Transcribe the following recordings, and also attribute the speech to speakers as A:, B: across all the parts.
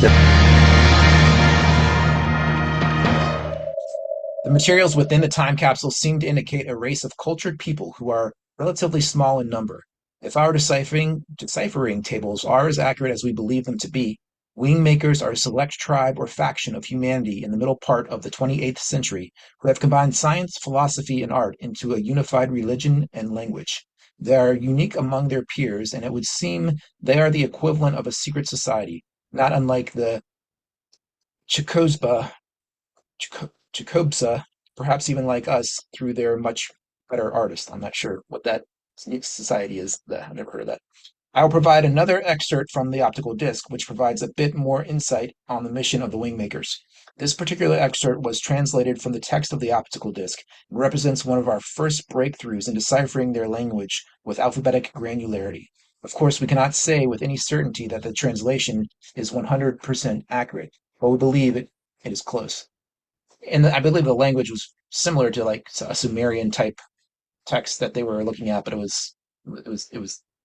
A: The materials within the time capsule seem to indicate a race of cultured people who are relatively small in number. If our deciphering tables are as accurate as we believe them to be, wingmakers are a select tribe or faction of humanity in the middle part of the 28th century who have combined science, philosophy, and art into a unified religion and language. They are unique among their peers, and it would seem they are the equivalent of a secret society, not unlike the Chicosba Jacobsa, perhaps even like us, through their much better artist. I'm not sure what that society is. I've never heard of that. I'll provide another excerpt from the optical disc, which provides a bit more insight on the mission of the Wingmakers. This particular excerpt was translated from the text of the optical disc and represents one of our first breakthroughs in deciphering their language with alphabetic granularity. Of course, we cannot say with any certainty that the translation is 100% accurate, but we believe it is close. And I believe the language was similar to like a Sumerian type text that they were looking at, but it was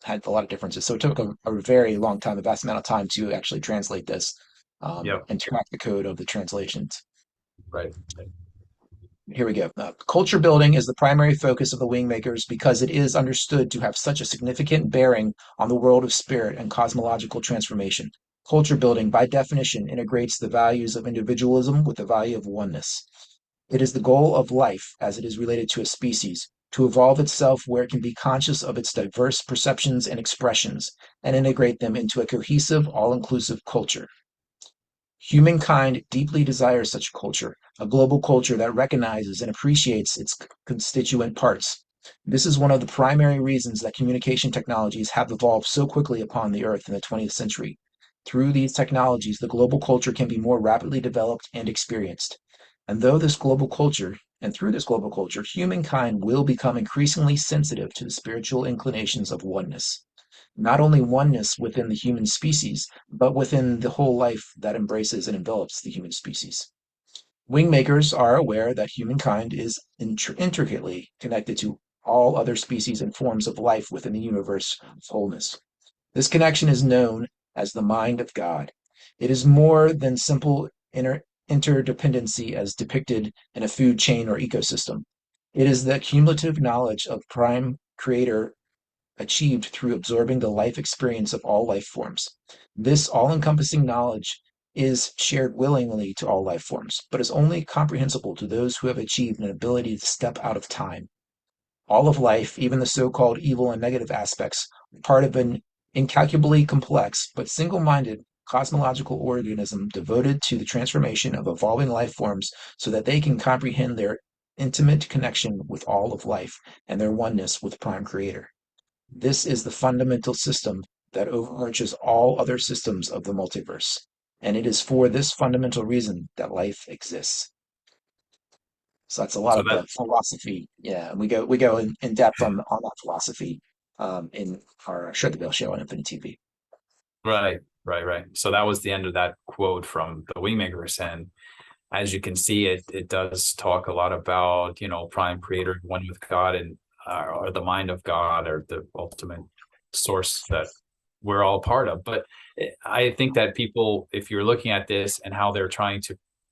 A: had a lot of differences. So it took a very long time, a vast amount of time to actually translate this
B: Yep.
A: and crack the code of the translations.
B: Right.
A: Here we go. Culture building is the primary focus of the Wingmakers because it is understood to have such a significant bearing on the world of spirit and cosmological transformation. Culture building, by definition, integrates the values of individualism with the value of oneness. It is the goal of life, as it is related to a species, to evolve itself where it can be conscious of its diverse perceptions and expressions and integrate them into a cohesive, all-inclusive culture. Humankind deeply desires such a culture, a global culture that recognizes and appreciates its constituent parts. This is one of the primary reasons that communication technologies have evolved so quickly upon the earth in the 20th century. Through these technologies, the global culture can be more rapidly developed and experienced. And through this global culture, humankind will become increasingly sensitive to the spiritual inclinations of oneness. Not only oneness within the human species, but within the whole life that embraces and envelops the human species. Wingmakers are aware that humankind is intricately connected to all other species and forms of life within the universe of wholeness. This connection is known as the mind of God. It is more than simple interdependency as depicted in a food chain or ecosystem. It is the cumulative knowledge of prime creator achieved through absorbing the life experience of all life forms. This all-encompassing knowledge is shared willingly to all life forms, but is only comprehensible to those who have achieved an ability to step out of time. All of life, even the so-called evil and negative aspects, are part of an incalculably complex but single-minded cosmological organism devoted to the transformation of evolving life forms so that they can comprehend their intimate connection with all of life and their oneness with Prime Creator. This is the fundamental system that overarches all other systems of the multiverse, and it is for this fundamental reason that life exists. So that's a lot
B: So
A: of
B: that
A: the philosophy. Yeah, we go in depth on that philosophy in our Shred the Veil show on Infinite TV.
B: right. So that was the end of that quote from the Wingmakers, and as you can see, it does talk a lot about prime creator, one with God, and or the mind of God, or the ultimate source that we're all part of. But I think that people, if you're looking at this and how they're trying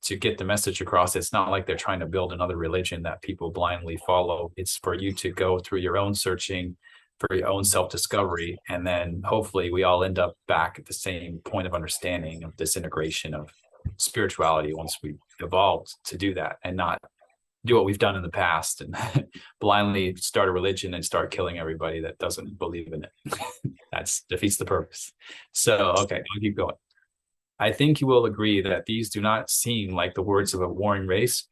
B: to get the message across, it's not like they're trying to build another religion that people blindly follow. It's for you to go through your own searching, for your own self-discovery, and then hopefully we all end up back at the same point of understanding of this integration of spirituality once we evolved to do that, and not do what we've done in the past and blindly start a religion and start killing everybody that doesn't believe in it. That defeats the purpose. So, okay, I'll keep going. I think you will agree that these do not seem like the words of a warring race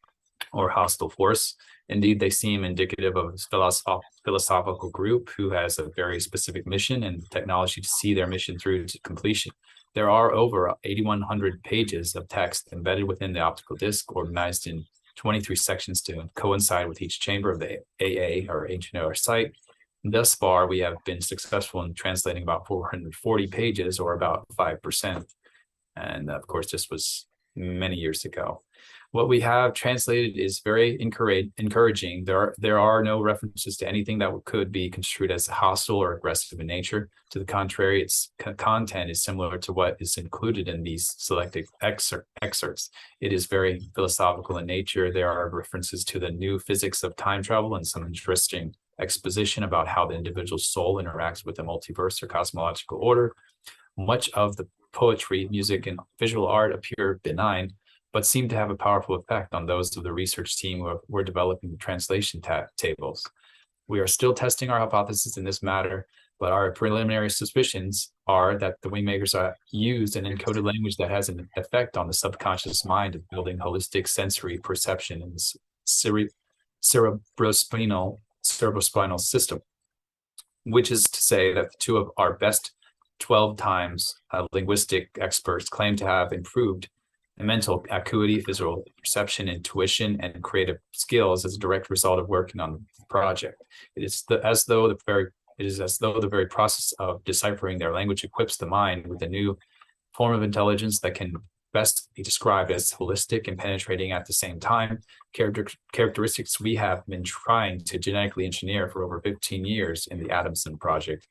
B: or hostile force. Indeed, they seem indicative of a philosophical group who has a very specific mission and technology to see their mission through to completion. There are over 8,100 pages of text embedded within the optical disc, organized in 23 sections to coincide with each chamber of the AA, or Ancient OR site. Thus far, we have been successful in translating about 440 pages, or about 5%. And of course, this was many years ago. What we have translated is very encouraging. There are no references to anything that could be construed as hostile or aggressive in nature. To the contrary, its content is similar to what is included in these selected excerpts. It is very philosophical in nature. There are references to the new physics of time travel and some interesting exposition about how the individual soul interacts with the multiverse or cosmological order. Much of the poetry, music, and visual art appear benign, but seem to have a powerful effect on those of the research team who were developing the translation tables. We are still testing our hypothesis in this matter, but our preliminary suspicions are that the Wingmakers are used an encoded language that has an effect on the subconscious mind of building holistic sensory perception in the cerebrospinal system, which is to say that two of our best 12 times linguistic experts claim to have improved mental acuity, visual perception, intuition, and creative skills as a direct result of working on the project. It is as though the very process of deciphering their language equips the mind with a new form of intelligence that can best be described as holistic and penetrating at the same time. Characteristics we have been trying to genetically engineer for over 15 years in the Adamson project.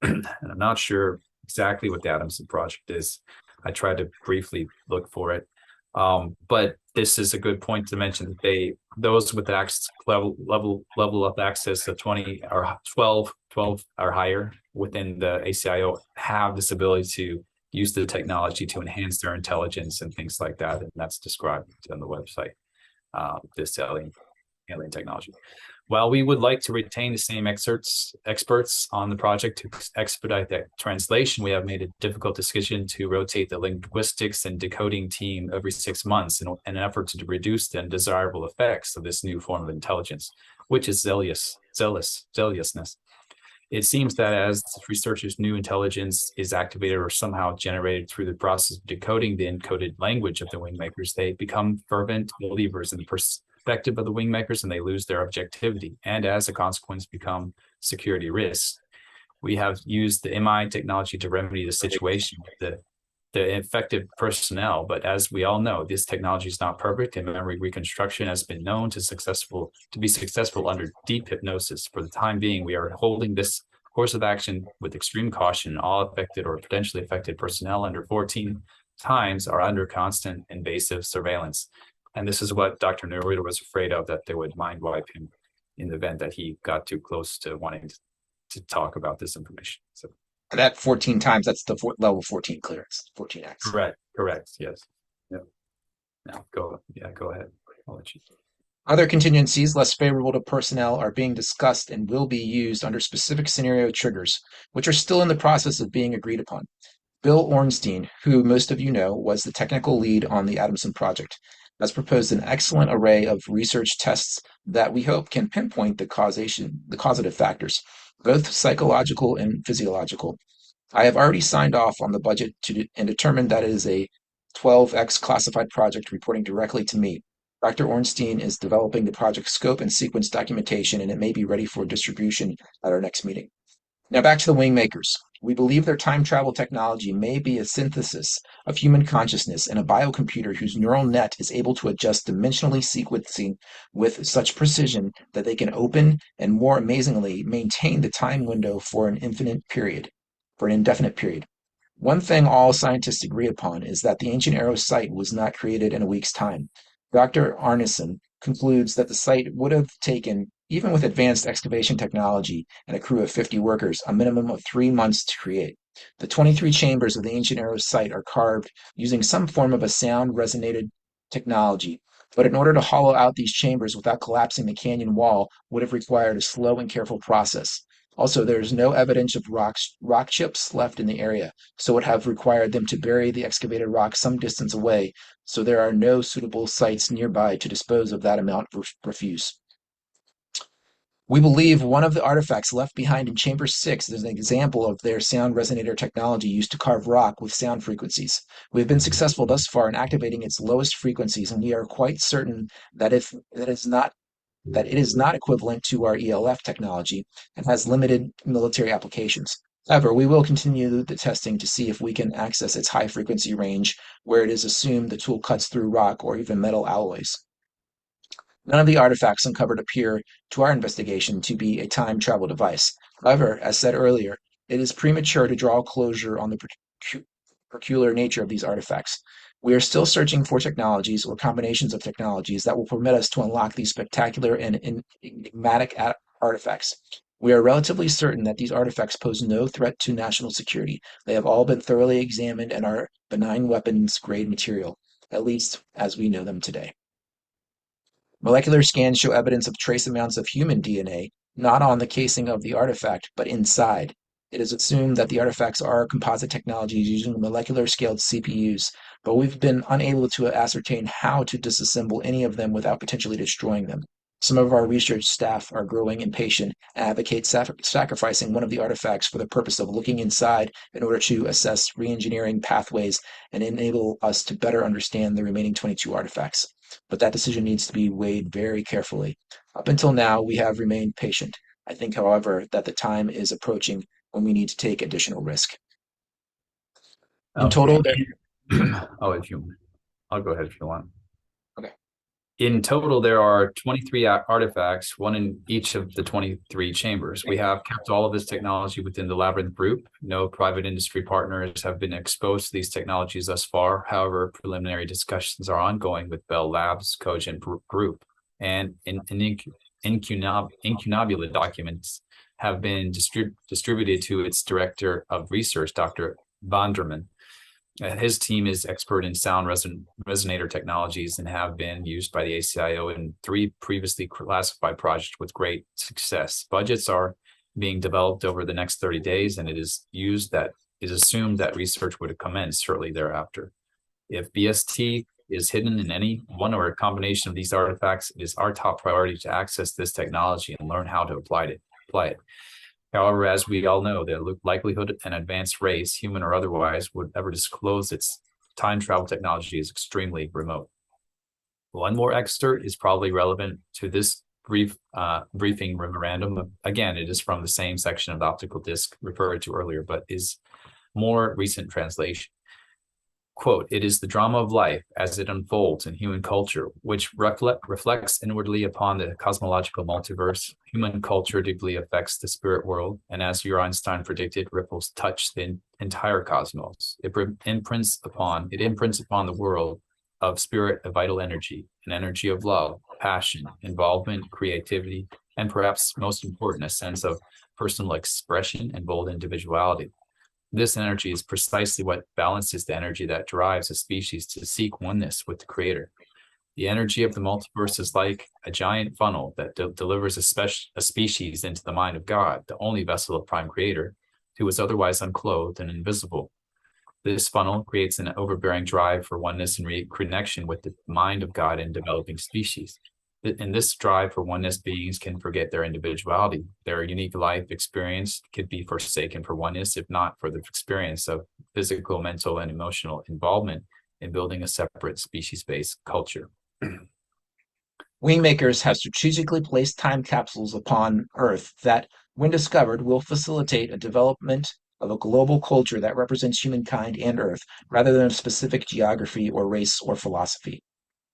B: And I'm not sure exactly what the Adamson project is. I tried to briefly look for it. But this is a good point to mention that those with the access level of access of 20 or 12 or higher within the ACIO have this ability to use the technology to enhance their intelligence and things like that. And that's described on the website, this alien technology. While we would like to retain the same experts on the project to expedite that translation, we have made a difficult decision to rotate the linguistics and decoding team every 6 months in an effort to reduce the undesirable effects of this new form of intelligence, which is zealousness. It seems that as researchers' new intelligence is activated or somehow generated through the process of decoding the encoded language of the Wingmakers, they become fervent believers in the perspective of the Wingmakers, and they lose their objectivity, and as a consequence become security risks. We have used the MI technology to remedy the situation with the effective personnel, but as we all know, this technology is not perfect, and memory reconstruction has been known to be successful under deep hypnosis. For the time being, we are holding this course of action with extreme caution. All affected or potentially affected personnel under 14 times are under constant invasive surveillance. And this is what Dr. Neruda was afraid of, that they would mind wipe him in the event that he got too close to wanting to talk about this information. So
A: that 14 times, that's the level 14 clearance, 14x.
B: Correct. Yes. Yep. Now go ahead. I'll let you.
A: Other contingencies less favorable to personnel are being discussed and will be used under specific scenario triggers, which are still in the process of being agreed upon. Bill Ornstein, who most of you know was the technical lead on the Adamson project, has proposed an excellent array of research tests that we hope can pinpoint the causative factors, both psychological and physiological. I have already signed off on the budget and determined that it is a 12x classified project reporting directly to me. Dr. Ornstein is developing the project scope and sequence documentation, and it may be ready for distribution at our next meeting. Now back to the Wingmakers. We believe their time travel technology may be a synthesis of human consciousness and a biocomputer whose neural net is able to adjust dimensionally sequencing with such precision that they can open and, more amazingly, maintain the time window for an indefinite period. One thing all scientists agree upon is that the Ancient Arrow site was not created in a week's time. Dr. Arneson concludes that the site would have taken, even with advanced excavation technology and a crew of 50 workers, a minimum of 3 months to create. The 23 chambers of the Ancient Arrow site are carved using some form of a sound resonated technology, but in order to hollow out these chambers without collapsing the canyon wall would have required a slow and careful process. Also, there is no evidence of rock chips left in the area, so it would have required them to bury the excavated rock some distance away, so there are no suitable sites nearby to dispose of that amount of refuse. We believe one of the artifacts left behind in Chamber 6 is an example of their sound resonator technology used to carve rock with sound frequencies. We have been successful thus far in activating its lowest frequencies, and we are quite certain that it is not equivalent to our ELF technology and has limited military applications. However, we will continue the testing to see if we can access its high frequency range where it is assumed the tool cuts through rock or even metal alloys. None of the artifacts uncovered appear to our investigation to be a time travel device. However, as said earlier, it is premature to draw closure on the peculiar nature of these artifacts. We are still searching for technologies or combinations of technologies that will permit us to unlock these spectacular and enigmatic artifacts. We are relatively certain that these artifacts pose no threat to national security. They have all been thoroughly examined and are benign weapons grade material, at least as we know them today. Molecular scans show evidence of trace amounts of human DNA, not on the casing of the artifact, but inside. It is assumed that the artifacts are composite technologies using molecular scaled CPUs, but we've been unable to ascertain how to disassemble any of them without potentially destroying them. Some of our research staff are growing impatient and advocate sacrificing one of the artifacts for the purpose of looking inside in order to assess reengineering pathways and enable us to better understand the remaining 22 artifacts. But that decision needs to be weighed very carefully. Up until now, we have remained patient. I think, however, that the time is approaching when we need to take additional risk. In
B: Okay.
A: total, there.
B: Oh, I'll go ahead if you want.
A: Okay.
B: In total, there are 23 artifacts, one in each of the 23 chambers. We have kept all of this technology within the Labyrinth group. No private industry partners have been exposed to these technologies thus far. However, preliminary discussions are ongoing with Bell Labs, Cogent Group, and incunabula documents have been distributed to its director of research, Dr. Vanderman. His team is expert in sound resonator technologies and have been used by the ACIO in 3 previously classified projects with great success. Budgets are being developed over the next 30 days, and it is assumed that research would commence shortly thereafter. If BST is hidden in any one or a combination of these artifacts, it is our top priority to access this technology and learn how to apply it. However, as we all know, the likelihood an advanced race, human or otherwise, would ever disclose its time travel technology is extremely remote. One more excerpt is probably relevant to this briefing memorandum. Again, it is from the same section of the optical disc referred to earlier, but is more recent translation. Quote, it is the drama of life as it unfolds in human culture, which reflects inwardly upon the cosmological multiverse. Human culture deeply affects the spirit world, and as your Einstein predicted, ripples touch the entire cosmos. It imprints upon the world of spirit a vital energy, an energy of love, passion, involvement, creativity, and perhaps most important, a sense of personal expression and bold individuality. This energy is precisely what balances the energy that drives a species to seek oneness with the creator. The energy of the multiverse is like a giant funnel that delivers a species into the mind of God, the only vessel of prime creator, who is otherwise unclothed and invisible. This funnel creates an overbearing drive for oneness and reconnection with the mind of God in developing species. In this drive for oneness, beings can forget their individuality. Their unique life experience could be forsaken for oneness, if not for the experience of physical, mental, and emotional involvement in building a separate species-based culture.
A: WingMakers have strategically placed time capsules upon Earth that, when discovered, will facilitate a development of a global culture that represents humankind and Earth, rather than a specific geography or race or philosophy.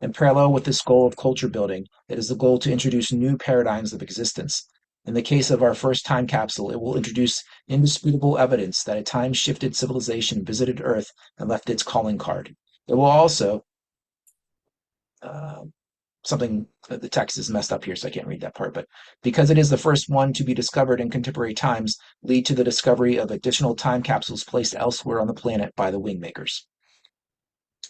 A: In parallel with this goal of culture building, it is the goal to introduce new paradigms of existence. In the case of our first time capsule, it will introduce indisputable evidence that a time-shifted civilization visited Earth and left its calling card. It will also, the text is messed up here, so I can't read that part, but because it is the first one to be discovered in contemporary times, lead to the discovery of additional time capsules placed elsewhere on the planet by the Wingmakers.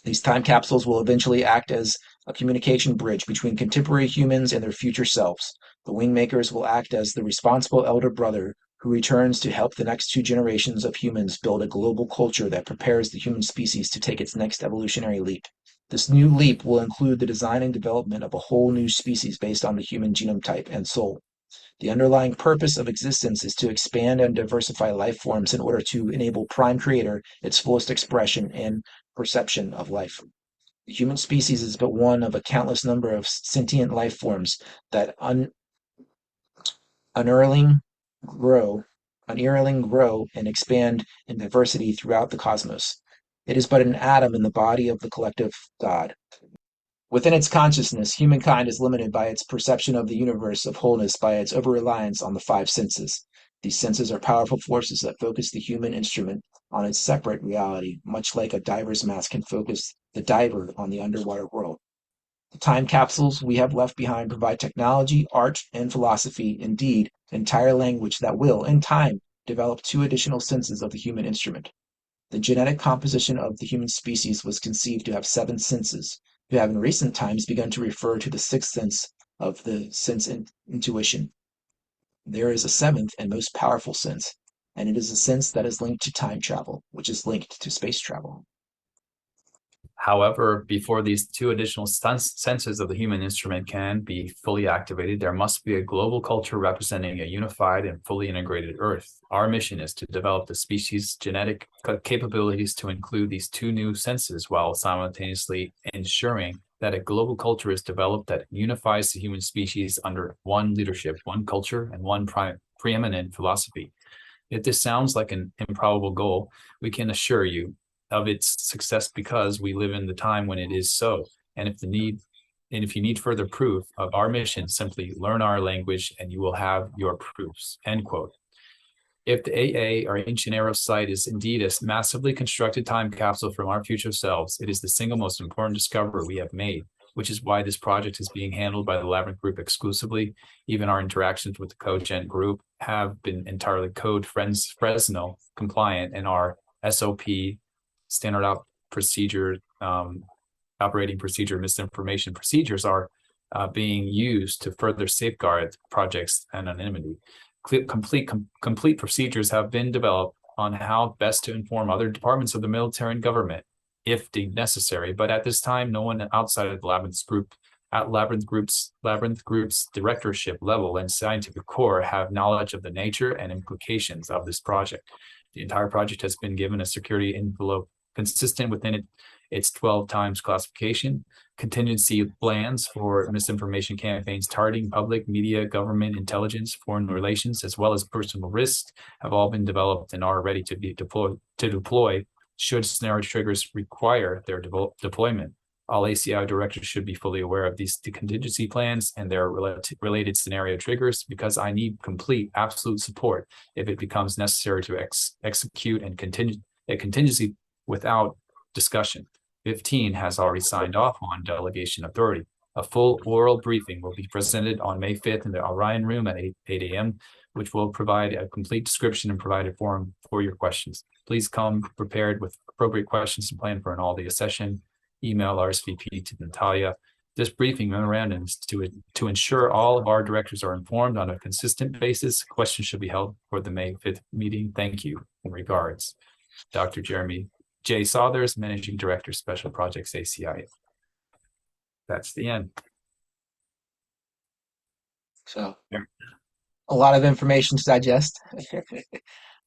A: These time capsules will eventually act as a communication bridge between contemporary humans and their future selves. The Wingmakers will act as the responsible elder brother who returns to help the next 2 generations of humans build a global culture that prepares the human species to take its next evolutionary leap. This new leap will include the design and development of a whole new species based on the human genome type and soul. The underlying purpose of existence is to expand and diversify life forms in order to enable Prime Creator its fullest expression and perception of life. The human species is but one of a countless number of sentient life forms that unerring grow unerringly grow and expand in diversity throughout the cosmos. It is but an atom in the body of the collective God. Within its consciousness, humankind is limited by its perception of the universe of wholeness by its over-reliance on the five senses. These senses are powerful forces that focus the human instrument on its separate reality, much like a diver's mask can focus the diver on the underwater world. The time capsules we have left behind provide technology, art, and philosophy, indeed, entire language that will, in time, develop two additional senses of the human instrument. The genetic composition of the human species was conceived to have seven senses, who have in recent times begun to refer to the sixth sense of the sense intuition. There is a seventh and most powerful sense, and it is a sense that is linked to time travel, which is linked to space travel.
B: However, before these two additional senses of the human instrument can be fully activated, there must be a global culture representing a unified and fully integrated Earth. Our mission is to develop the species' genetic capabilities to include these two new senses while simultaneously ensuring that a global culture is developed that unifies the human species under one leadership, one culture, and one preeminent philosophy. If this sounds like an improbable goal, we can assure you of its success because we live in the time when it is so. And if you need further proof of our mission, simply learn our language and you will have your proofs. End quote. If the AA, our ancient arrow site, is indeed a massively constructed time capsule from our future selves, it is the single most important discovery we have made, which is why this project is being handled by the Labyrinth Group exclusively. Even our interactions with the CodeGen group have been entirely Code Fresno compliant, and our SOP, standard procedure, operating procedure, misinformation procedures are being used to further safeguard projects' anonymity. Complete procedures have been developed on how best to inform other departments of the military and government if deemed necessary. But at this time, no one outside of the Labyrinth Group's directorship level and scientific core have knowledge of the nature and implications of this project. The entire project has been given a security envelope consistent within its 12 times classification. Contingency plans for misinformation campaigns targeting public, media, government, intelligence, foreign relations, as well as personal risks have all been developed and are ready to be deploy should scenario triggers require their deployment. All ACIO directors should be fully aware of these contingency plans and their related scenario triggers, because I need complete, absolute support if it becomes necessary to execute a contingency without discussion. 15 has already signed off on delegation authority. A full oral briefing will be presented on May 5th in the Orion Room at 8 a.m., which will provide a complete description and provide a forum for your questions. Please come prepared with appropriate questions and plan for an all-day session. Email RSVP to Natalia. This briefing memorandum is to ensure all of our directors are informed on a consistent basis. Questions should be held for the May 5th meeting. Thank you. In regards, Dr. Jeremy J. Sothers, Managing Director, Special Projects, ACIO. That's the end.
A: So, a lot of information to digest.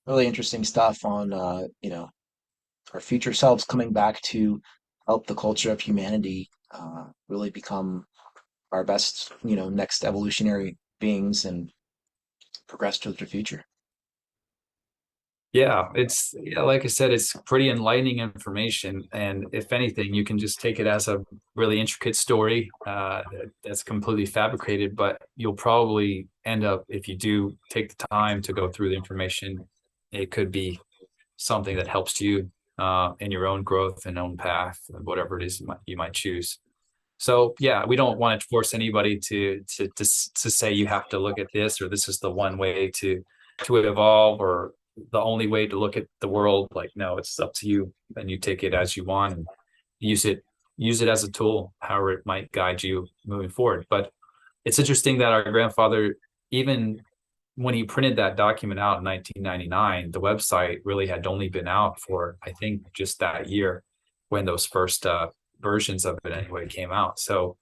A: Really interesting stuff on, our future selves coming back to help the culture of humanity really become our best, next evolutionary beings and progress to the future.
B: Yeah, like I said, it's pretty enlightening information. And if anything, you can just take it as a really intricate story that's completely fabricated, but you'll probably end up, if you do take the time to go through the information, it could be something that helps you in your own growth and own path, whatever it is you might choose. So yeah, we don't want to force anybody to say you have to look at this, or this is the one way to evolve, or the only way to look at the world. Like, no, it's up to you, and you take it as you want and use it as a tool, however it might guide you moving forward. But it's interesting that our grandfather, even when he printed that document out in 1999, the website really had only been out for, I think, just that year when those first versions of it anyway came out. So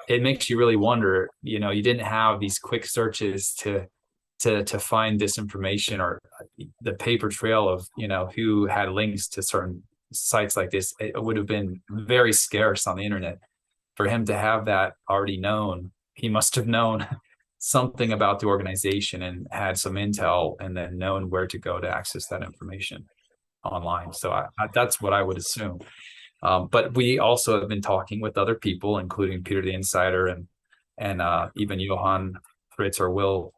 B: it makes you really wonder, you didn't have these quick searches to find this information, or the paper trail of, who had links to certain sites like this. It would have been very scarce on the internet. For him to have that already known, he must have known something about the organization and had some intel, and then known where to go to access that information online. So that's what I would assume. But we also have been talking with other people, including Peter the Insider and even Johan Fritz or Will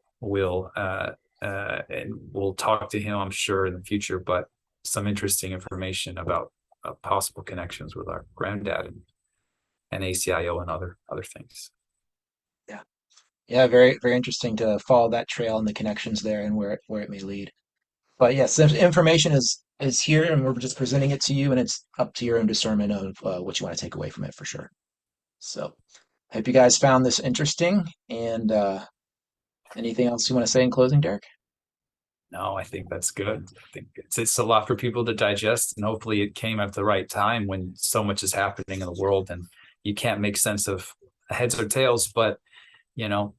B: and we'll talk to him, I'm sure, in the future. But some interesting information about possible connections with our granddad and ACIO and other things.
A: Yeah. Yeah, very, very interesting to follow that trail and the connections there and where it may lead. But yes, information is here, and we're just presenting it to you, and it's up to your own discernment of what you want to take away from it for sure. So, I hope you guys found this interesting. And anything else you want to say in closing, Derek?
B: No, I think that's good. I think it's a lot for people to digest, and hopefully it came at the right time when so much is happening in the world, and you can't make sense of heads or tails, but you know,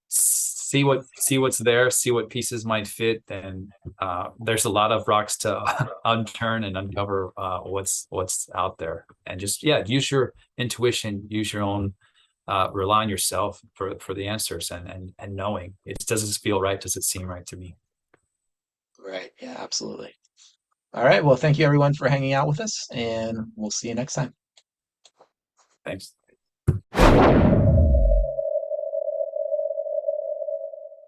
B: see what's there, see what pieces might fit, and there's a lot of rocks to unturn and uncover what's out there, and just use your intuition, use your own rely on yourself for the answers, and knowing it. Does this feel right? Does it seem right to me?
A: Right. Yeah, absolutely. All right. Well, thank you everyone for hanging out with us, and we'll see you next time.
B: Thanks.